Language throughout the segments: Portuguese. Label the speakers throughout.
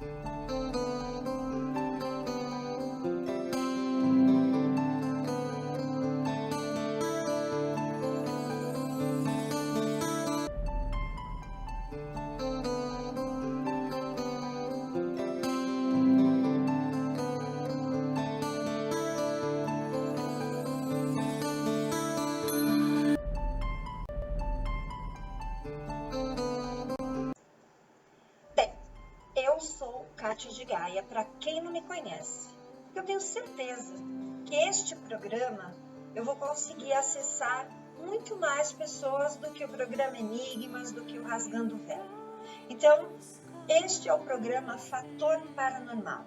Speaker 1: Bem, eu sou Kátia de Gaia, para quem não me conhece. Eu tenho certeza que este programa eu vou conseguir acessar muito mais pessoas do que o programa Enigmas, do que o Rasgando o Véu. Então, este é o programa Fator Paranormal.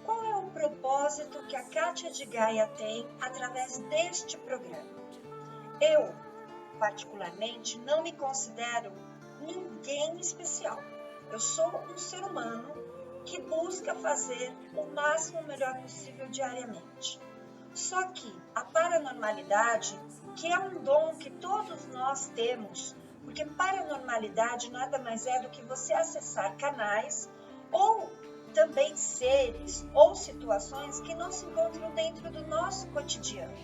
Speaker 1: Qual é o propósito que a Kátia de Gaia tem através deste programa? Eu, particularmente, não me considero ninguém especial. Eu sou um ser humano que busca fazer o máximo melhor possível diariamente. Só que a paranormalidade, que é um dom que todos nós temos, porque paranormalidade nada mais é do que você acessar canais ou também seres ou situações que não se encontram dentro do nosso cotidiano,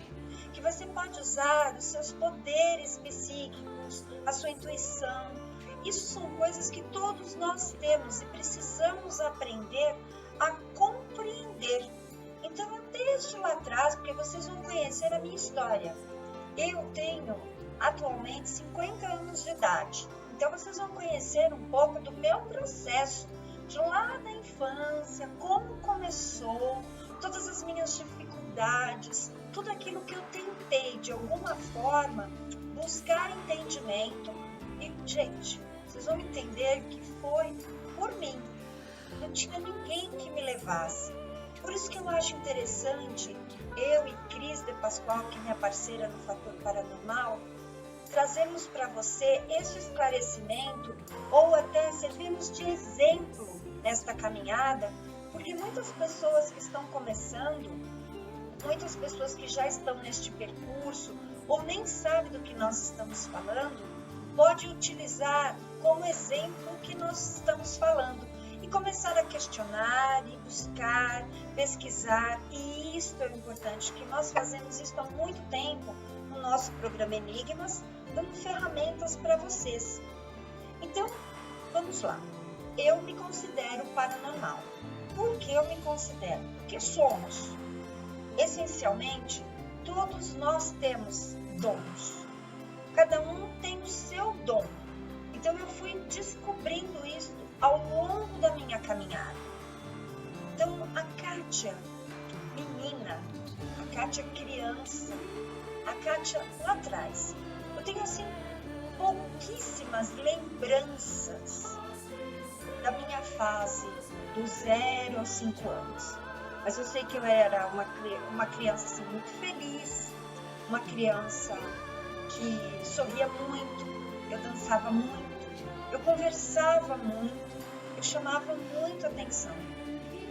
Speaker 1: que você pode usar os seus poderes psíquicos, a sua intuição. Isso são coisas que todos nós temos e precisamos aprender a compreender. Então, desde lá atrás, porque vocês vão conhecer a minha história. Eu tenho atualmente 50 anos de idade. Então, vocês vão conhecer um pouco do meu processo de lá da infância, como começou, todas as minhas dificuldades, tudo aquilo que eu tentei, de alguma forma, buscar entendimento. E, gente, vocês vão entender que foi por mim. Não tinha ninguém que me levasse. Por isso que eu acho interessante, eu e Cris de Pascoal, que é minha parceira no Fator Paranormal, trazemos para você esse esclarecimento ou até servimos de exemplo nesta caminhada, porque muitas pessoas que estão começando, muitas pessoas que já estão neste percurso ou nem sabem do que nós estamos falando, pode utilizar como exemplo o que nós estamos falando e começar a questionar e buscar, pesquisar. E isto é importante, que nós fazemos isso há muito tempo no nosso programa Enigmas, dando ferramentas para vocês. Então, vamos lá. Eu me considero paranormal. Por que eu me considero? Porque somos. Essencialmente, todos nós temos dons. Cada um tem o seu dom. Então, eu fui descobrindo isso ao longo da minha caminhada. Então, a Kátia menina, a Kátia criança, a Kátia lá atrás, eu tenho assim pouquíssimas lembranças da minha fase do 0 aos 5 anos. Mas eu sei que eu era uma criança assim, muito feliz, uma criança que sorria muito, eu dançava muito, eu conversava muito, eu chamava muito atenção.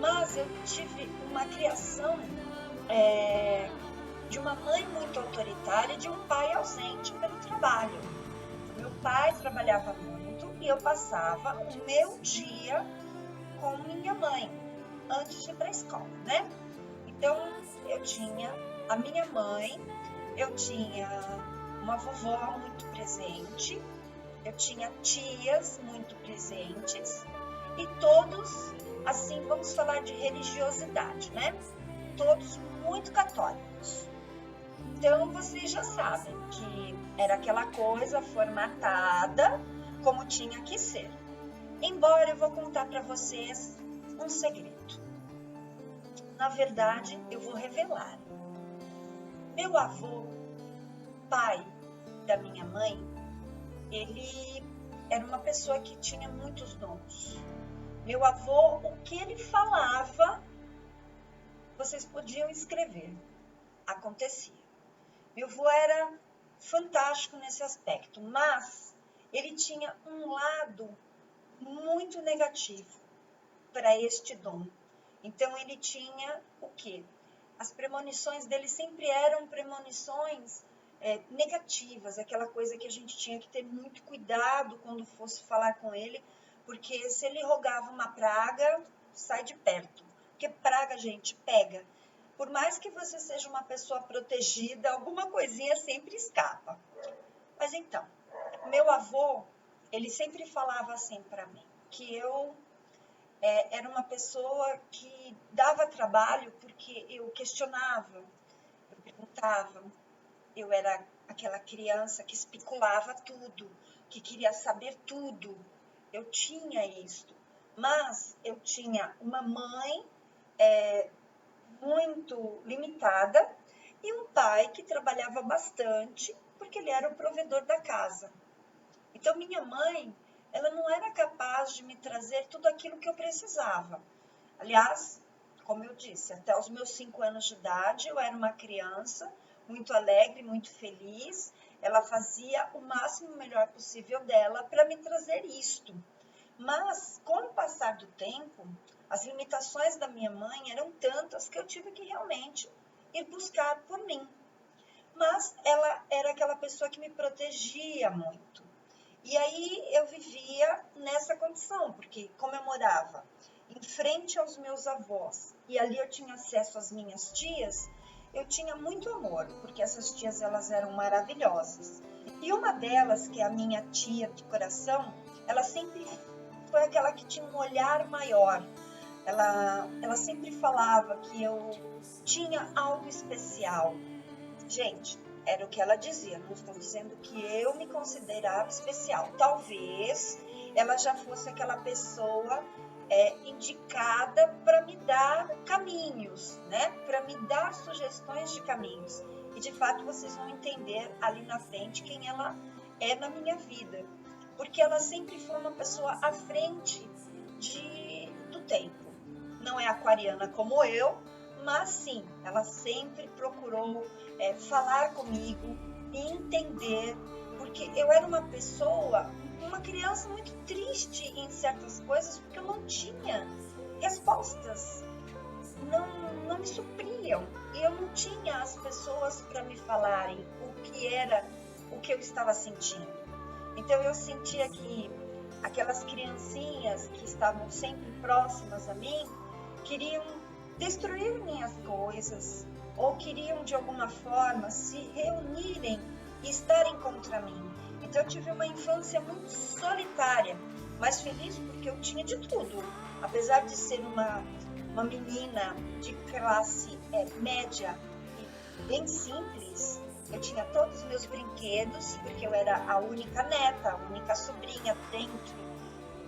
Speaker 1: Mas eu tive uma criação de uma mãe muito autoritária e de um pai ausente pelo trabalho. Meu pai trabalhava muito e eu passava o meu dia com minha mãe antes de ir para a escola, né? Então, eu tinha a minha mãe, eu tinha uma vovó muito presente, eu tinha tias muito presentes e todos, assim, vamos falar de religiosidade, né? Todos muito católicos. Então, vocês já sabem que era aquela coisa formatada como tinha que ser. Embora eu vou contar para vocês um segredo. Na verdade, eu vou revelar. Meu avô, pai da minha mãe, ele era uma pessoa que tinha muitos dons. Meu avô, o que ele falava, vocês podiam escrever. Acontecia. Meu avô era fantástico nesse aspecto, mas ele tinha um lado muito negativo para este dom. Então, ele tinha o quê? As premonições dele sempre eram premonições negativas, aquela coisa que a gente tinha que ter muito cuidado quando fosse falar com ele, porque se ele rogava uma praga, sai de perto. Porque praga, gente, pega. Por mais que você seja uma pessoa protegida, alguma coisinha sempre escapa. Mas então, meu avô, ele sempre falava assim para mim, que eu era uma pessoa que dava trabalho porque eu questionava, eu perguntava, eu era aquela criança que especulava tudo, que queria saber tudo. Eu tinha isso, mas eu tinha uma mãe muito limitada e um pai que trabalhava bastante porque ele era o provedor da casa. Então minha mãe, ela não era capaz de me trazer tudo aquilo que eu precisava. Aliás, como eu disse, até os meus 5 anos de idade eu era uma criança muito alegre, muito feliz. Ela fazia o máximo melhor possível dela para me trazer isto. Mas, com o passar do tempo, as limitações da minha mãe eram tantas que eu tive que realmente ir buscar por mim. Mas ela era aquela pessoa que me protegia muito. E aí eu vivia nessa condição, porque como eu morava em frente aos meus avós e ali eu tinha acesso às minhas tias, eu tinha muito amor, porque essas tias elas eram maravilhosas. E uma delas, que é a minha tia de coração, ela sempre foi aquela que tinha um olhar maior. Ela sempre falava que eu tinha algo especial. Gente, era o que ela dizia, não estou dizendo que eu me considerava especial. Talvez ela já fosse aquela pessoa indicada para me dar caminhos, né? Para me dar sugestões de caminhos. E de fato vocês vão entender ali na frente quem ela é na minha vida. Porque ela sempre foi uma pessoa à frente do tempo. Não é aquariana como eu, mas sim, ela sempre procurou falar comigo e entender, porque eu era uma pessoa, uma criança muito triste em certas coisas, porque eu não tinha respostas, não me supriam, e eu não tinha as pessoas para me falarem o que era, o que eu estava sentindo. Então eu sentia que aquelas criancinhas que estavam sempre próximas a mim queriam destruir minhas coisas ou queriam de alguma forma se reunirem e estarem contra mim. Então eu tive uma infância muito solitária, mas feliz porque eu tinha de tudo. Apesar de ser uma menina de classe média e bem simples, eu tinha todos os meus brinquedos, porque eu era a única neta, a única sobrinha dentro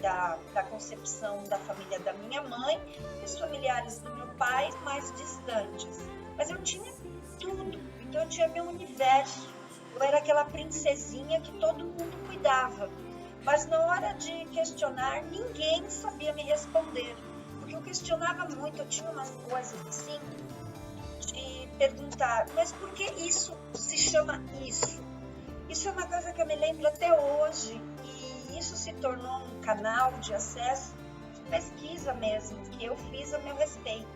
Speaker 1: da concepção da família da minha mãe e os familiares do meu pai mais distantes. Mas eu tinha tudo, então eu tinha meu universo. Eu era aquela princesinha que todo mundo cuidava. Mas na hora de questionar, ninguém sabia me responder. Porque eu questionava muito, eu tinha umas coisas assim, de perguntar, mas por que isso se chama isso? Isso é uma coisa que eu me lembro até hoje, e isso se tornou um canal de acesso, de pesquisa mesmo, que eu fiz a meu respeito,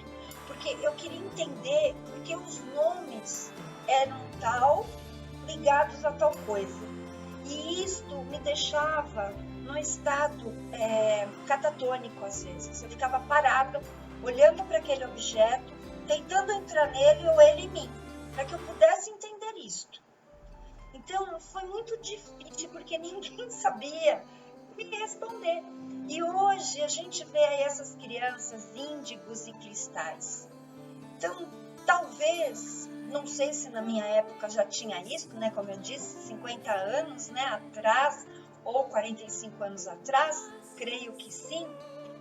Speaker 1: porque eu queria entender porque os nomes eram tal, ligados a tal coisa, e isto me deixava num estado catatônico às vezes. Eu ficava parada, olhando para aquele objeto, tentando entrar nele ou ele em mim, para que eu pudesse entender isto. Então, foi muito difícil, porque ninguém sabia me responder. E hoje a gente vê aí essas crianças índigos e cristais. Então, talvez, não sei se na minha época já tinha isso, né? Como eu disse, 50 anos, né, atrás, ou 45 anos atrás, creio que sim,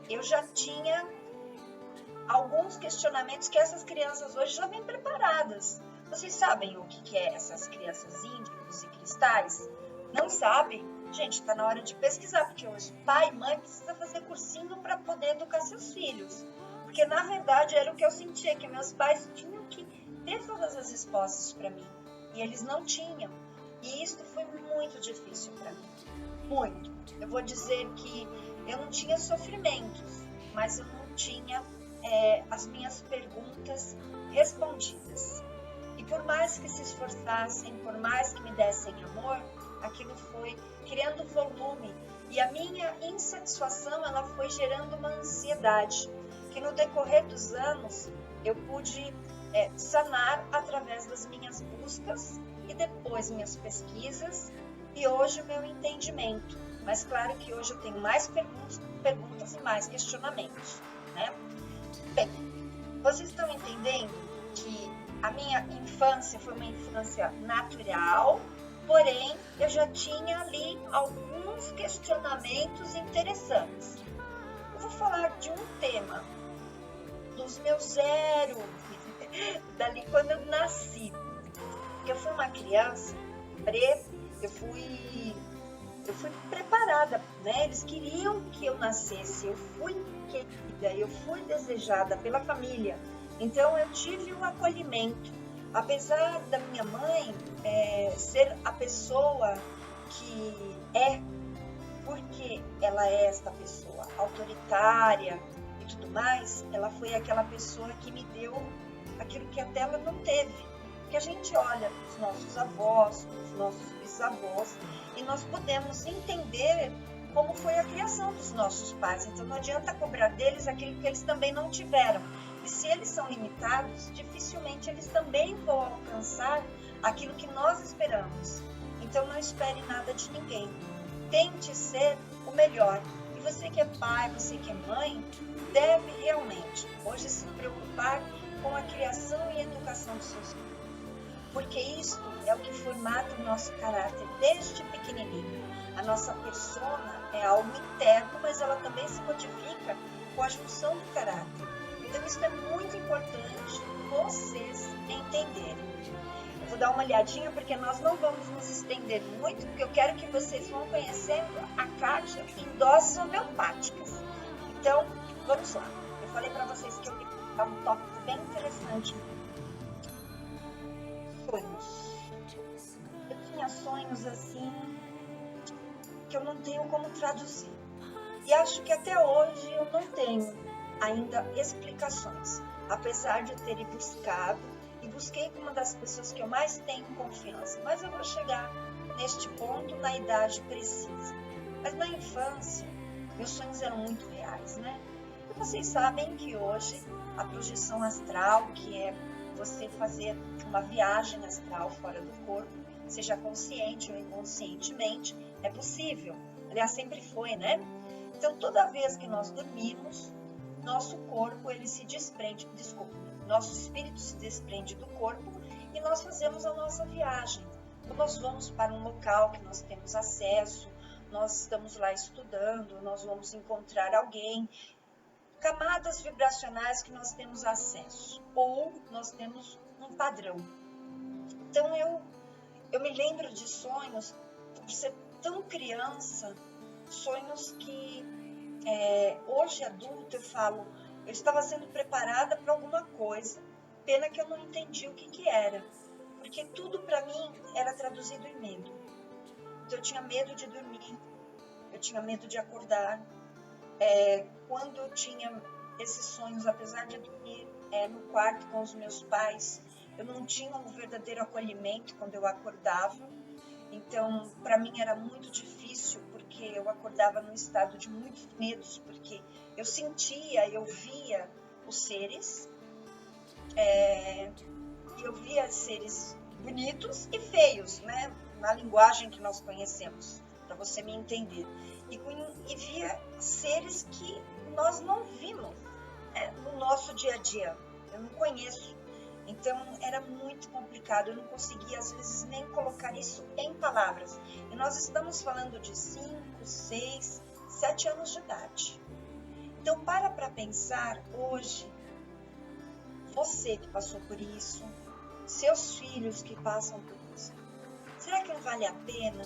Speaker 1: eu já tinha alguns questionamentos que essas crianças hoje já vêm preparadas. Vocês sabem o que é essas crianças índigos e cristais? Não sabem? Gente, está na hora de pesquisar, porque hoje pai e mãe precisa fazer cursinho para poder educar seus filhos. Porque, na verdade, era o que eu sentia, que meus pais tinham que ter todas as respostas para mim. E eles não tinham. E isso foi muito difícil para mim. Muito. Eu vou dizer que eu não tinha sofrimentos, mas eu não tinha as minhas perguntas respondidas. E por mais que se esforçassem, por mais que me dessem amor, aquilo foi criando volume E a minha insatisfação, ela foi gerando uma ansiedade, que no decorrer dos anos eu pude sanar através das minhas buscas e depois minhas pesquisas e hoje o meu entendimento. Mas claro que hoje eu tenho mais perguntas e mais questionamentos, né? Bem, vocês estão entendendo que a minha infância foi uma infância natural, porém eu já tinha ali alguns questionamentos interessantes. Eu vou falar de um tema dos meus 0, dali quando eu nasci. Eu fui uma criança eu fui preparada, né? Eles queriam que eu nascesse, eu fui querida, eu fui desejada pela família. Então eu tive um acolhimento. Apesar da minha mãe ser a pessoa que é, porque ela é esta pessoa autoritária e tudo mais, ela foi aquela pessoa que me deu aquilo que até ela não teve. Porque a gente olha os nossos avós, os nossos bisavós, e nós podemos entender como foi a criação dos nossos pais. Então não adianta cobrar deles aquilo que eles também não tiveram. E se eles são limitados, dificilmente eles também vão alcançar aquilo que nós esperamos. Então não espere nada de ninguém. Tente ser o melhor. E você que é pai, você que é mãe, deve realmente hoje se preocupar com a criação e educação dos seus filhos. Porque isso é o que formata o nosso caráter desde pequenininho. A nossa persona é algo interno, mas ela também se codifica com a junção do caráter. Então isso é muito importante vocês entenderem. Eu vou dar uma olhadinha porque nós não vamos nos estender muito, porque eu quero que vocês vão conhecendo a Kátia em doses homeopáticas. Então, vamos lá. Eu falei para vocês que eu ia dar um tópico bem interessante. Sonhos. Eu tinha sonhos assim que eu não tenho como traduzir. E acho que até hoje eu não tenho ainda explicações, apesar de ter buscado e busquei com uma das pessoas que eu mais tenho confiança. Mas eu vou chegar neste ponto na idade precisa. Mas na infância, meus sonhos eram muito reais, né? E vocês sabem que hoje a projeção astral, que é você fazer uma viagem astral fora do corpo, seja consciente ou inconscientemente, é possível. Aliás, sempre foi, né? Então, toda vez que nós dormimos, nosso corpo, ele se desprende, nosso espírito se desprende do corpo e nós fazemos a nossa viagem. Então, nós vamos para um local que nós temos acesso, nós estamos lá estudando, nós vamos encontrar alguém, camadas vibracionais que nós temos acesso, ou nós temos um padrão. Então, eu me lembro de sonhos, por ser tão criança, sonhos que hoje adulta eu falo, eu estava sendo preparada para alguma coisa, pena que eu não entendi o que era, porque tudo para mim era traduzido em medo. Então eu tinha medo de dormir, eu tinha medo de acordar. Quando eu tinha esses sonhos, apesar de dormir no quarto com os meus pais, eu não tinha um verdadeiro acolhimento quando eu acordava. Então, para mim era muito difícil, porque eu acordava num estado de muitos medos, porque eu sentia, eu via os seres, eu via seres bonitos e feios, né? Na linguagem que nós conhecemos, para você me entender. E via seres que nós não vimos no nosso dia a dia, eu não conheço. Então, era muito complicado, eu não conseguia, às vezes, nem colocar isso em palavras. E nós estamos falando de 5, 6, 7 anos de idade. Então, para pensar hoje, você que passou por isso, seus filhos que passam por isso, será que não vale a pena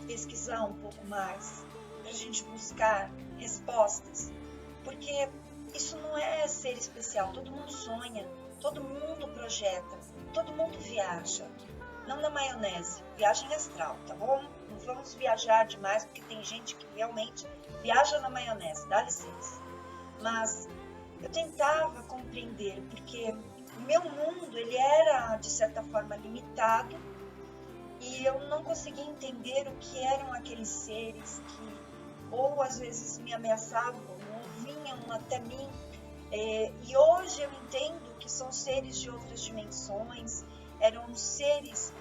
Speaker 1: pesquisar um pouco mais, para a gente buscar respostas? Porque isso não é ser especial, todo mundo sonha. Todo mundo projeta, todo mundo viaja, não na maionese, viagem astral, tá bom? Não vamos viajar demais, porque tem gente que realmente viaja na maionese, dá licença. Mas eu tentava compreender, porque o meu mundo, ele era, de certa forma, limitado, e eu não conseguia entender o que eram aqueles seres que ou às vezes me ameaçavam, ou vinham até mim. E hoje eu entendo que são seres de outras dimensões, eram seres,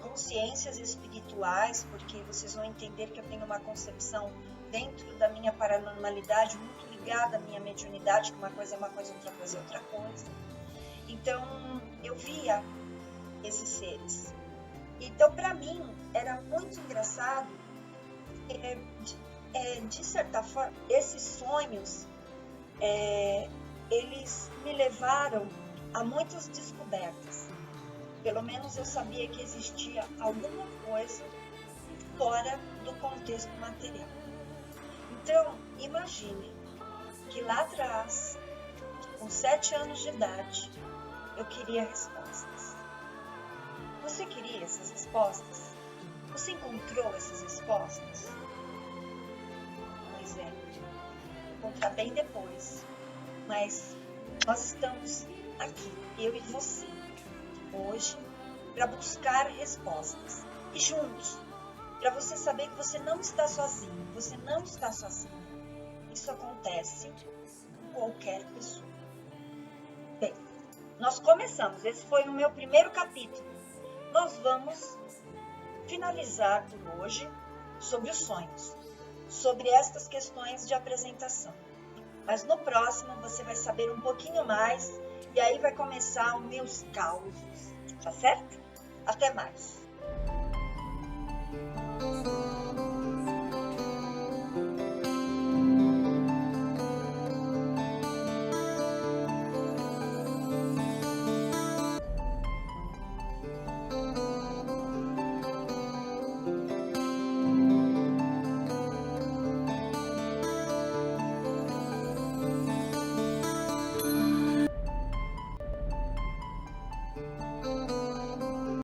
Speaker 1: consciências espirituais, porque vocês vão entender que eu tenho uma concepção dentro da minha paranormalidade muito ligada à minha mediunidade, que uma coisa é uma coisa, outra coisa é outra coisa. Então eu via esses seres. Então para mim era muito engraçado, de certa forma, esses sonhos, eles me levaram a muitas descobertas. Pelo menos eu sabia que existia alguma coisa fora do contexto material. Então, imagine que lá atrás, com 7 anos de idade, eu queria respostas. Você queria essas respostas? Você encontrou essas respostas? Pois é, encontrar bem depois. Mas nós estamos aqui, eu e você, hoje, para buscar respostas. E juntos, para você saber que você não está sozinho, você não está sozinho. Isso acontece com qualquer pessoa. Bem, nós começamos, esse foi o meu primeiro capítulo. Nós vamos finalizar por hoje sobre os sonhos, sobre estas questões de apresentação. Mas no próximo você vai saber um pouquinho mais e aí vai começar os meus causos, tá certo? Até mais!